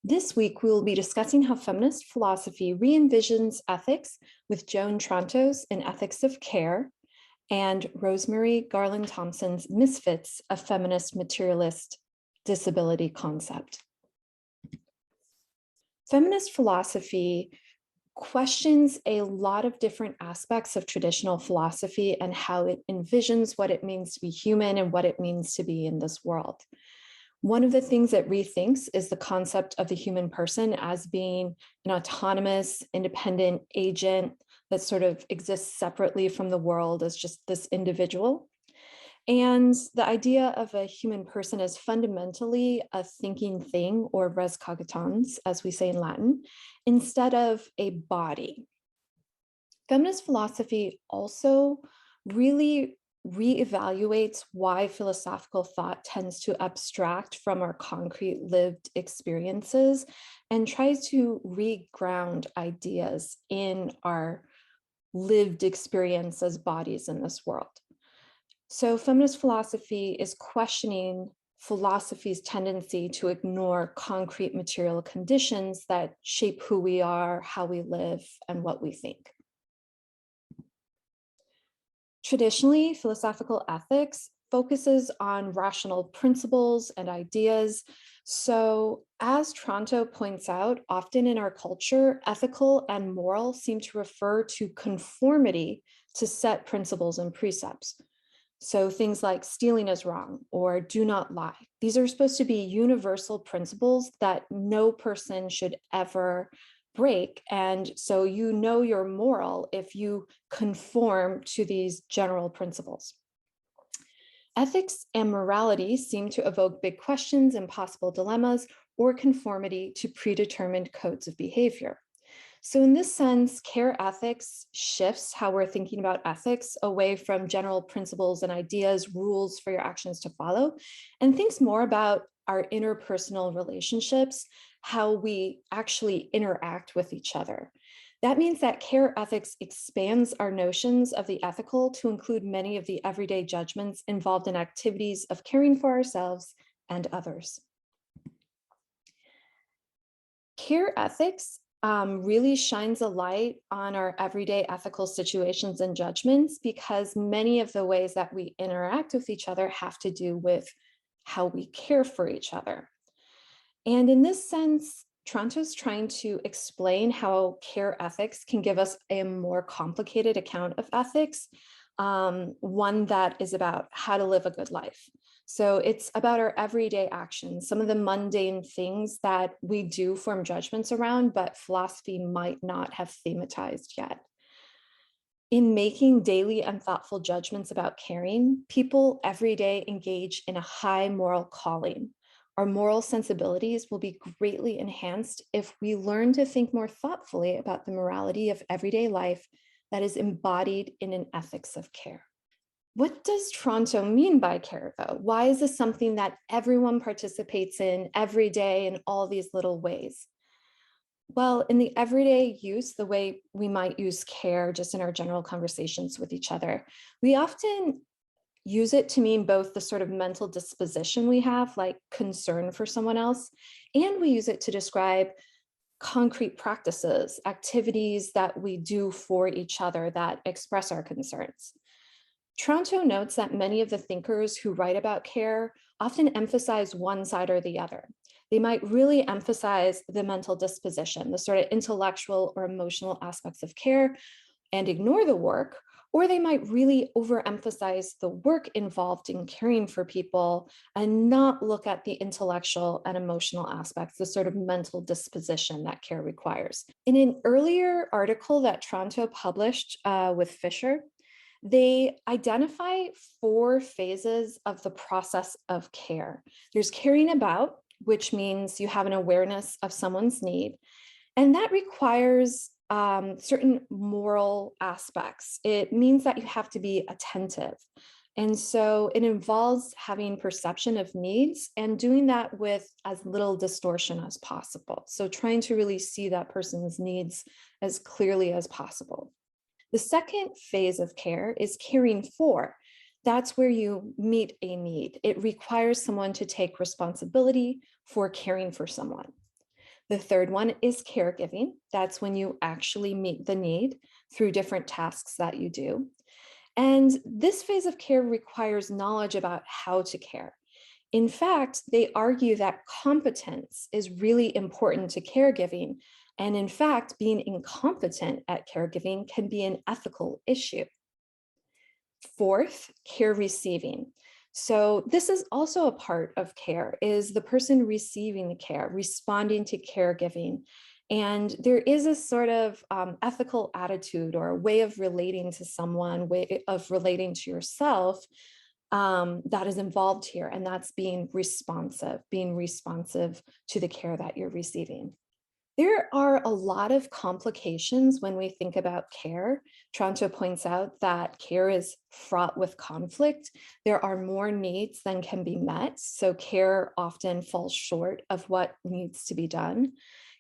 This week, we will be discussing how feminist philosophy re-envisions ethics with Joan Tronto's In Ethics of Care and Rosemarie Garland-Thomson's Misfits, a feminist materialist disability concept. Feminist philosophy questions a lot of different aspects of traditional philosophy and how it envisions what it means to be human and what it means to be in this world. One of the things it rethinks is the concept of the human person as being an autonomous, independent agent that sort of exists separately from the world as just this individual. And the idea of a human person is fundamentally a thinking thing, or res cogitans, as we say in Latin, instead of a body. Feminist philosophy also really reevaluates why philosophical thought tends to abstract from our concrete lived experiences and tries to reground ideas in our lived experience as bodies in this world. So feminist philosophy is questioning philosophy's tendency to ignore concrete material conditions that shape who we are, how we live, and what we think. Traditionally, philosophical ethics focuses on rational principles and ideas. So, as Tronto points out, often in our culture, ethical and moral seem to refer to conformity to set principles and precepts. So things like stealing is wrong or do not lie. These are supposed to be universal principles that no person should ever break. And so you know you're moral if you conform to these general principles. Ethics and morality seem to evoke big questions and possible dilemmas or conformity to predetermined codes of behavior. So in this sense, care ethics shifts how we're thinking about ethics away from general principles and ideas, rules for your actions to follow, and thinks more about our interpersonal relationships, how we actually interact with each other. That means that care ethics expands our notions of the ethical to include many of the everyday judgments involved in activities of caring for ourselves and others. Care ethics really shines a light on our everyday ethical situations and judgments because many of the ways that we interact with each other have to do with how we care for each other. And in this sense, Tronto's trying to explain how care ethics can give us a more complicated account of ethics, one that is about how to live a good life. So it's about our everyday actions, some of the mundane things that we do form judgments around, but philosophy might not have thematized yet. In making daily and thoughtful judgments about caring, people every day engage in a high moral calling. Our moral sensibilities will be greatly enhanced if we learn to think more thoughtfully about the morality of everyday life that is embodied in an ethics of care. What does Tronto mean by care, though? Why is this something that everyone participates in every day in all these little ways? Well, in the everyday use, the way we might use care just in our general conversations with each other, we often use it to mean both the sort of mental disposition we have, like concern for someone else, and we use it to describe concrete practices, activities that we do for each other that express our concerns. Tronto notes that many of the thinkers who write about care often emphasize one side or the other. They might really emphasize the mental disposition, the sort of intellectual or emotional aspects of care, and ignore the work, or they might really overemphasize the work involved in caring for people and not look at the intellectual and emotional aspects, the sort of mental disposition that care requires. In an earlier article that Tronto published with Fisher, they identify 4 phases of the process of care. There's caring about, which means you have an awareness of someone's need, and that requires certain moral aspects. It means that you have to be attentive. And so it involves having perception of needs and doing that with as little distortion as possible. So trying to really see that person's needs as clearly as possible. The second phase of care is caring for. That's where you meet a need. It requires someone to take responsibility for caring for someone. The third one is caregiving. That's when you actually meet the need through different tasks that you do. And this phase of care requires knowledge about how to care. In fact, they argue that competence is really important to caregiving. And in fact, being incompetent at caregiving can be an ethical issue. Fourth, care receiving. So this is also a part of care, is the person receiving the care, responding to caregiving. And there is a sort of ethical attitude or a way of relating to someone, way of relating to yourself that is involved here. And that's being responsive to the care that you're receiving. There are a lot of complications when we think about care. Tronto points out that care is fraught with conflict. There are more needs than can be met, so care often falls short of what needs to be done.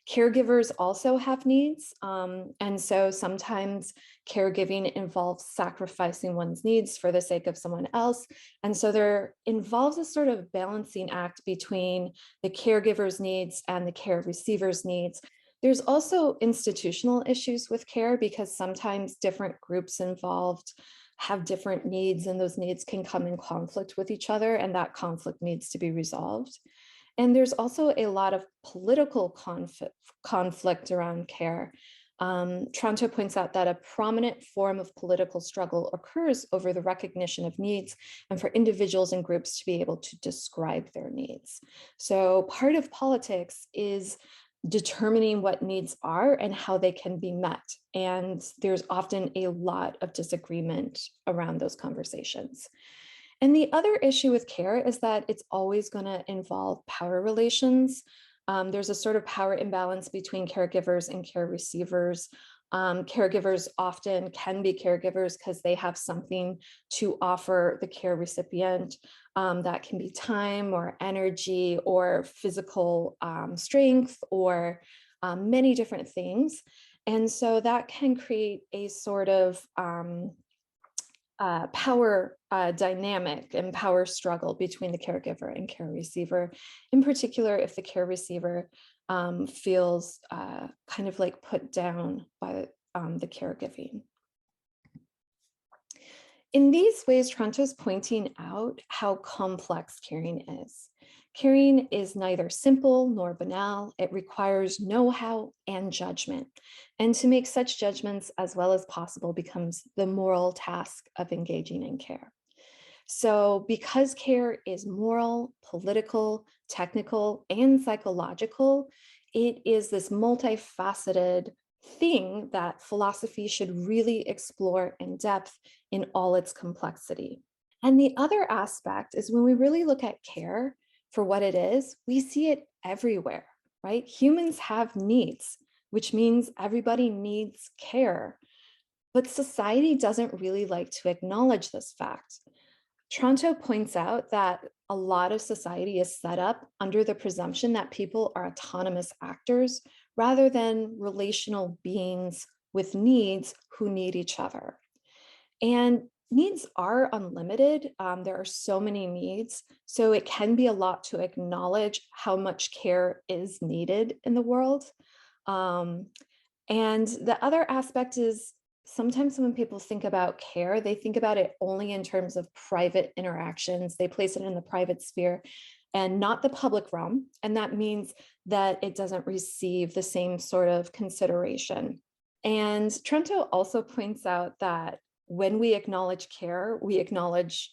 Caregivers also have needs, and so sometimes caregiving involves sacrificing one's needs for the sake of someone else. And so there involves a sort of balancing act between the caregiver's needs and the care receiver's needs. There's also institutional issues with care because sometimes different groups involved have different needs, and those needs can come in conflict with each other, and that conflict needs to be resolved. And there's also a lot of political conflict around care. Tronto points out that a prominent form of political struggle occurs over the recognition of needs and for individuals and groups to be able to describe their needs. So part of politics is determining what needs are and how they can be met. And there's often a lot of disagreement around those conversations. And the other issue with care is that it's always going to involve power relations. There's a sort of power imbalance between caregivers and care receivers. Caregivers often can be caregivers because they have something to offer the care recipient. That can be time or energy or physical strength or many different things. And so that can create a sort of power dynamic and power struggle between the caregiver and care receiver, in particular if the care receiver feels kind of like put down by the caregiving. In these ways, Tronto's pointing out how complex caring is. Caring is neither simple nor banal. It requires know-how and judgment. And to make such judgments as well as possible becomes the moral task of engaging in care. So because care is moral, political, technical, and psychological, it is this multifaceted thing that philosophy should really explore in depth in all its complexity. And the other aspect is when we really look at care for what it is, we see it everywhere, right? Humans have needs, which means everybody needs care. But society doesn't really like to acknowledge this fact. Tronto points out that a lot of society is set up under the presumption that people are autonomous actors rather than relational beings with needs who need each other. And needs are unlimited. There are so many needs. So it can be a lot to acknowledge how much care is needed in the world. And the other aspect is sometimes when people think about care, they think about it only in terms of private interactions. They place it in the private sphere and not the public realm. And that means that it doesn't receive the same sort of consideration. And Tronto also points out that when we acknowledge care, we acknowledge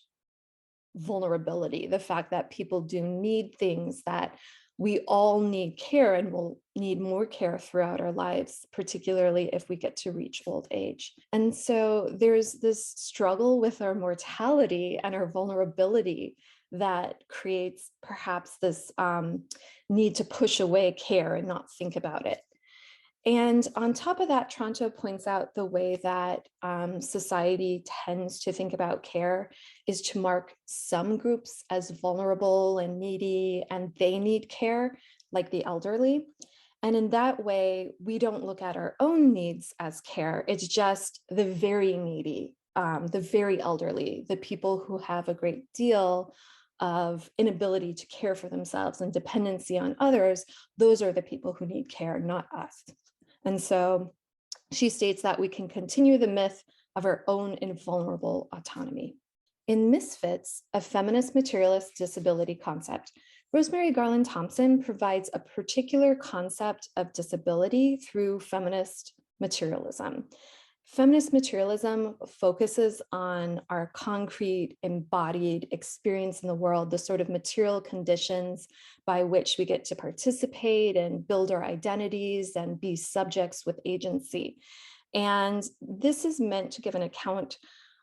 vulnerability, the fact that people do need things, that we all need care and will need more care throughout our lives, particularly if we get to reach old age. And so there's this struggle with our mortality and our vulnerability that creates perhaps this need to push away care and not think about it. And on top of that, Tronto points out the way that society tends to think about care is to mark some groups as vulnerable and needy, and they need care, like the elderly. And in that way, we don't look at our own needs as care. It's just the very needy, the very elderly, the people who have a great deal of inability to care for themselves and dependency on others, those are the people who need care, not us. And so she states that we can continue the myth of our own invulnerable autonomy. In Misfits, a feminist materialist disability concept, Rosemarie Garland-Thomson provides a particular concept of disability through feminist materialism. Feminist materialism focuses on our concrete, embodied experience in the world, the sort of material conditions by which we get to participate and build our identities and be subjects with agency. And this is meant to give an account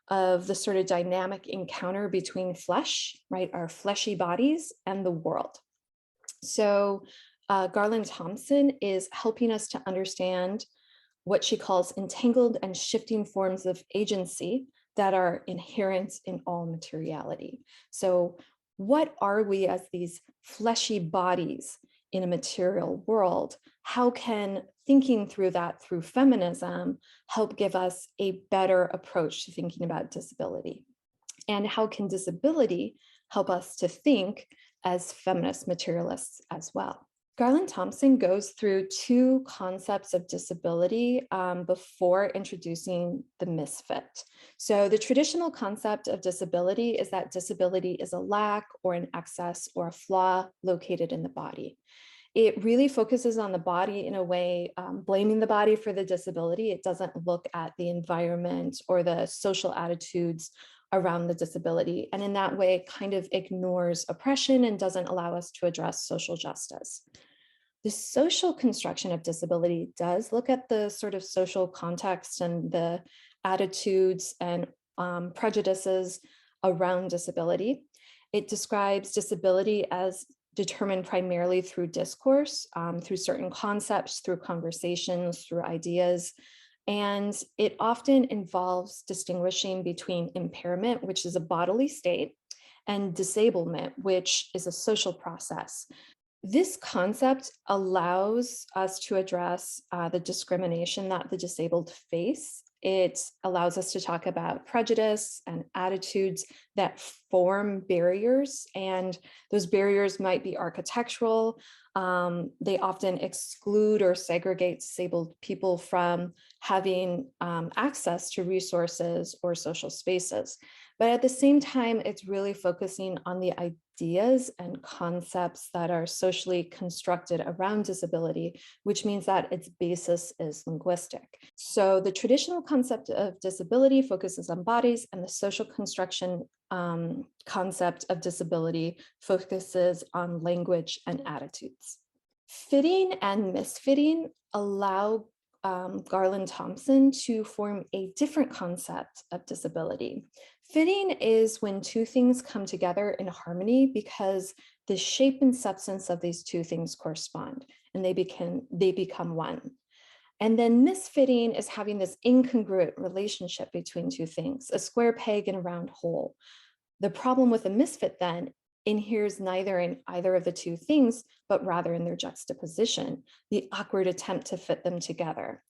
of the sort of dynamic encounter between flesh, right, our fleshy bodies, and the world. So Garland-Thomson is helping us to understand what she calls entangled and shifting forms of agency that are inherent in all materiality. So what are we as these fleshy bodies in a material world? How can thinking through that through feminism help give us a better approach to thinking about disability? And how can disability help us to think as feminist materialists as well? Garland-Thomson goes through two concepts of disability before introducing the misfit. So the traditional concept of disability is that disability is a lack or an excess or a flaw located in the body. It really focuses on the body in a way, blaming the body for the disability. It doesn't look at the environment or the social attitudes around the disability. And in that way, it kind of ignores oppression and doesn't allow us to address social justice. The social construction of disability does look at the sort of social context and the attitudes and prejudices around disability. It describes disability as determined primarily through discourse, through certain concepts, through conversations, through ideas. And it often involves distinguishing between impairment, which is a bodily state, and disablement, which is a social process. This concept allows us to address the discrimination that the disabled face. It allows us to talk about prejudice and attitudes that form barriers, and those barriers might be architectural. They often exclude or segregate disabled people from having access to resources or social spaces. But at the same time, it's really focusing on the ideas and concepts that are socially constructed around disability, which means that its basis is linguistic. So the traditional concept of disability focuses on bodies, and the social construction concept of disability focuses on language and attitudes. Fitting and misfitting allow Garland-Thomson to form a different concept of disability. Fitting is when two things come together in harmony because the shape and substance of these two things correspond and they become one. And then misfitting is having this incongruent relationship between two things, a square peg and a round hole. The problem with a misfit then inheres neither in either of the two things, but rather in their juxtaposition, the awkward attempt to fit them together.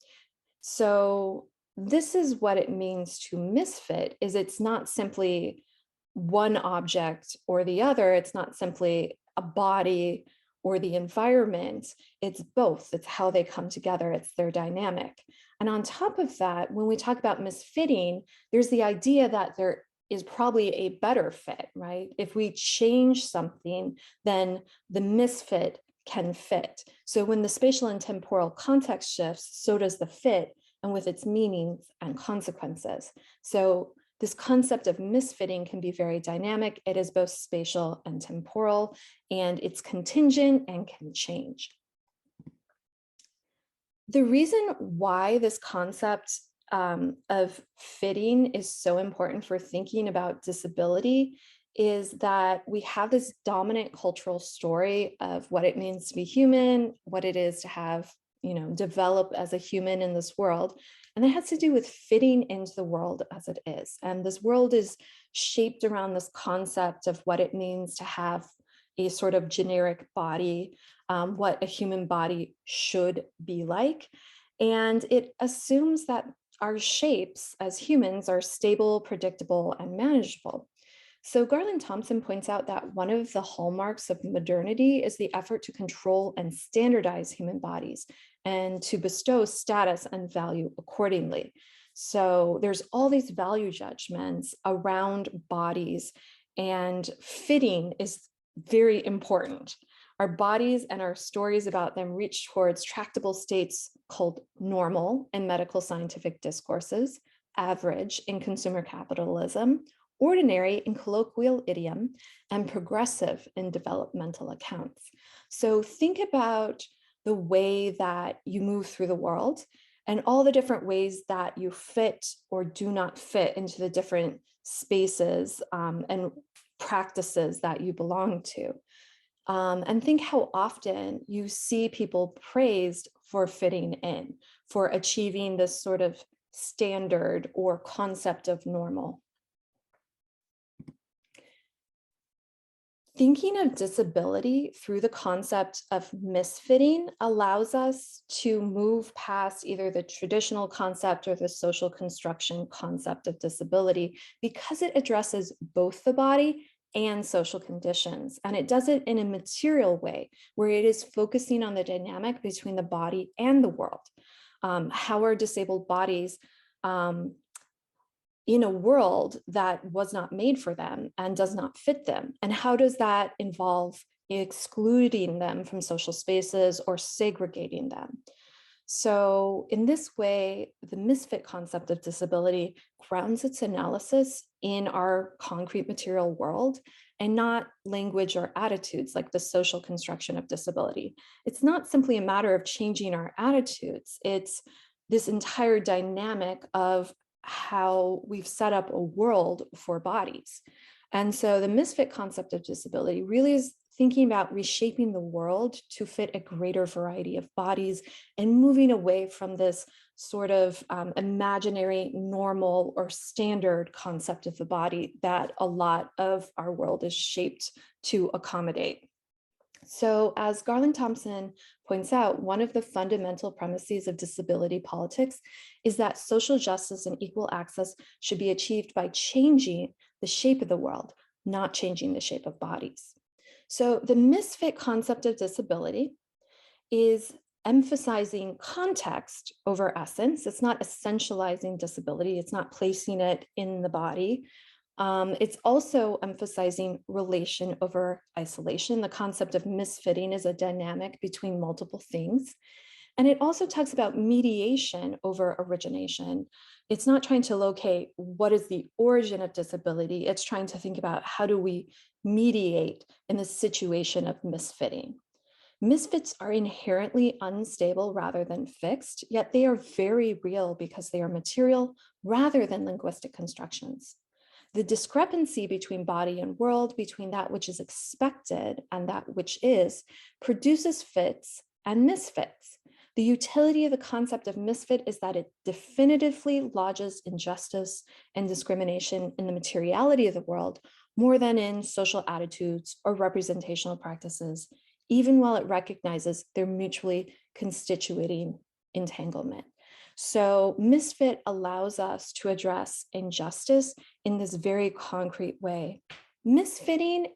So this is what it means to misfit, is it's not simply one object or the other, it's not simply a body or the environment, it's both, it's how they come together, it's their dynamic. And on top of that, when we talk about misfitting, there's the idea that there is probably a better fit, right? If we change something, then the misfit can fit. So when the spatial and temporal context shifts, so does the fit, and with its meanings and consequences. So this concept of misfitting can be very dynamic. It is both spatial and temporal, and it's contingent and can change. The reason why this concept of fitting is so important for thinking about disability is that we have this dominant cultural story of what it means to be human, what it is to have, develop as a human in this world. And it has to do with fitting into the world as it is. And this world is shaped around this concept of what it means to have a sort of generic body, what a human body should be like. And it assumes that our shapes as humans are stable, predictable, and manageable. So Garland-Thomson points out that one of the hallmarks of modernity is the effort to control and standardize human bodies and to bestow status and value accordingly. So there's all these value judgments around bodies, and fitting is very important. Our bodies and our stories about them reach towards tractable states called normal in medical scientific discourses, average in consumer capitalism, ordinary in colloquial idiom, and progressive in developmental accounts. So think about the way that you move through the world and all the different ways that you fit or do not fit into the different spaces and practices that you belong to. And think how often you see people praised for fitting in, for achieving this sort of standard or concept of normal. Thinking of disability through the concept of misfitting allows us to move past either the traditional concept or the social construction concept of disability because it addresses both the body and social conditions. And it does it in a material way where it is focusing on the dynamic between the body and the world. How are disabled bodies in a world that was not made for them and does not fit them? And how does that involve excluding them from social spaces or segregating them? So in this way, the misfit concept of disability grounds its analysis in our concrete material world and not language or attitudes like the social construction of disability. It's not simply a matter of changing our attitudes. It's this entire dynamic of how we've set up a world for bodies. And so the misfit concept of disability really is thinking about reshaping the world to fit a greater variety of bodies and moving away from this sort of imaginary, normal, or standard concept of the body that a lot of our world is shaped to accommodate. So as Garland-Thomson points out, one of the fundamental premises of disability politics is that social justice and equal access should be achieved by changing the shape of the world, not changing the shape of bodies. So the misfit concept of disability is emphasizing context over essence. It's not essentializing disability. It's not placing it in the body. It's also emphasizing relation over isolation. The concept of misfitting is a dynamic between multiple things. And it also talks about mediation over origination. It's not trying to locate what is the origin of disability. It's trying to think about how do we mediate in the situation of misfitting. Misfits are inherently unstable rather than fixed, yet they are very real because they are material rather than linguistic constructions. The discrepancy between body and world, between that which is expected and that which is, produces fits and misfits. The utility of the concept of misfit is that it definitively lodges injustice and discrimination in the materiality of the world more than in social attitudes or representational practices, even while it recognizes their mutually constituting entanglement. So misfit allows us to address injustice in this very concrete way. Misfitting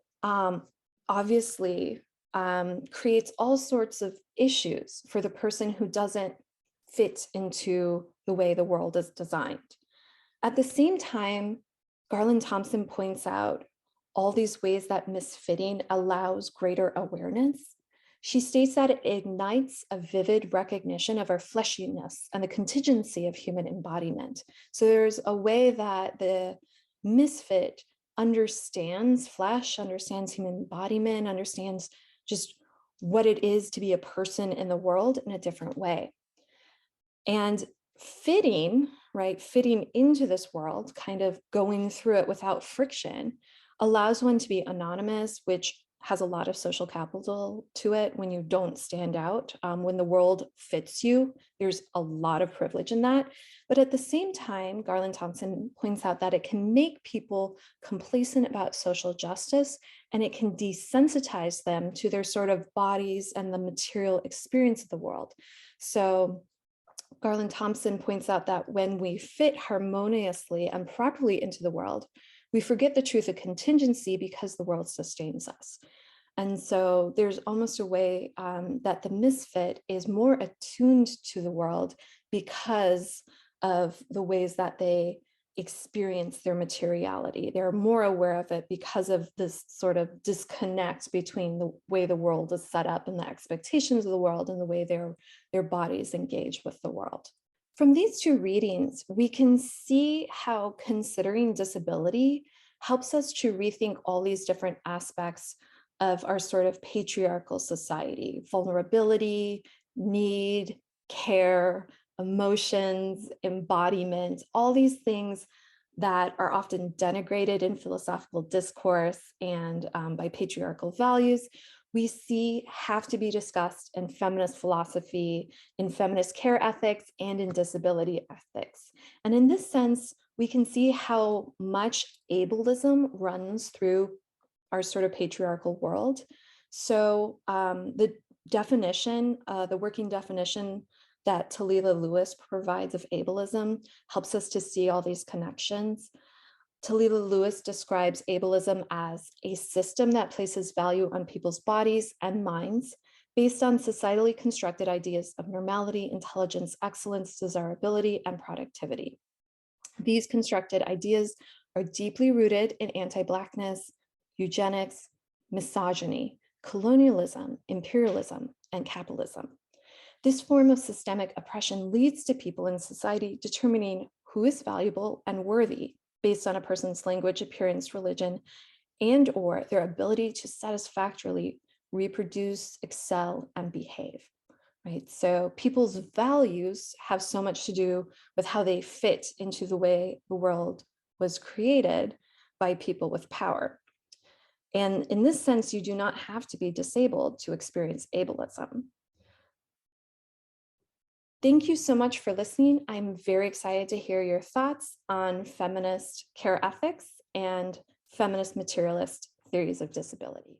obviously creates all sorts of issues for the person who doesn't fit into the way the world is designed. At the same time, Garland-Thomson points out all these ways that misfitting allows greater awareness. She states that it ignites a vivid recognition of our fleshiness and the contingency of human embodiment. So there's a way that the misfit understands flesh, understands human embodiment, understands just what it is to be a person in the world in a different way. And fitting, right, fitting into this world, kind of going through it without friction, allows one to be anonymous, which has a lot of social capital to it when you don't stand out. When the world fits you, there's a lot of privilege in that. But at the same time, Garland-Thomson points out that it can make people complacent about social justice, and it can desensitize them to their sort of bodies and the material experience of the world. So Garland-Thomson points out that when we fit harmoniously and properly into the world, we forget the truth of contingency because the world sustains us. And so there's almost a way that the misfit is more attuned to the world because of the ways that they experience their materiality. They're more aware of it because of this sort of disconnect between the way the world is set up and the expectations of the world and the way their bodies engage with the world. From these two readings, we can see how considering disability helps us to rethink all these different aspects of our sort of patriarchal society: vulnerability, need, care, emotions, embodiment, all these things that are often denigrated in philosophical discourse and by patriarchal values, we see have to be discussed in feminist philosophy, in feminist care ethics, and in disability ethics. And in this sense, we can see how much ableism runs through our sort of patriarchal world. So the definition, the working definition that Talila Lewis provides of ableism helps us to see all these connections. Talila Lewis describes ableism as a system that places value on people's bodies and minds based on societally constructed ideas of normality, intelligence, excellence, desirability, and productivity. These constructed ideas are deeply rooted in anti-Blackness, eugenics, misogyny, colonialism, imperialism, and capitalism. This form of systemic oppression leads to people in society determining who is valuable and worthy based on a person's language, appearance, religion, and or their ability to satisfactorily reproduce, excel, and behave. Right? So people's values have so much to do with how they fit into the way the world was created by people with power. And in this sense, you do not have to be disabled to experience ableism. Thank you so much for listening. I'm very excited to hear your thoughts on feminist care ethics and feminist materialist theories of disability.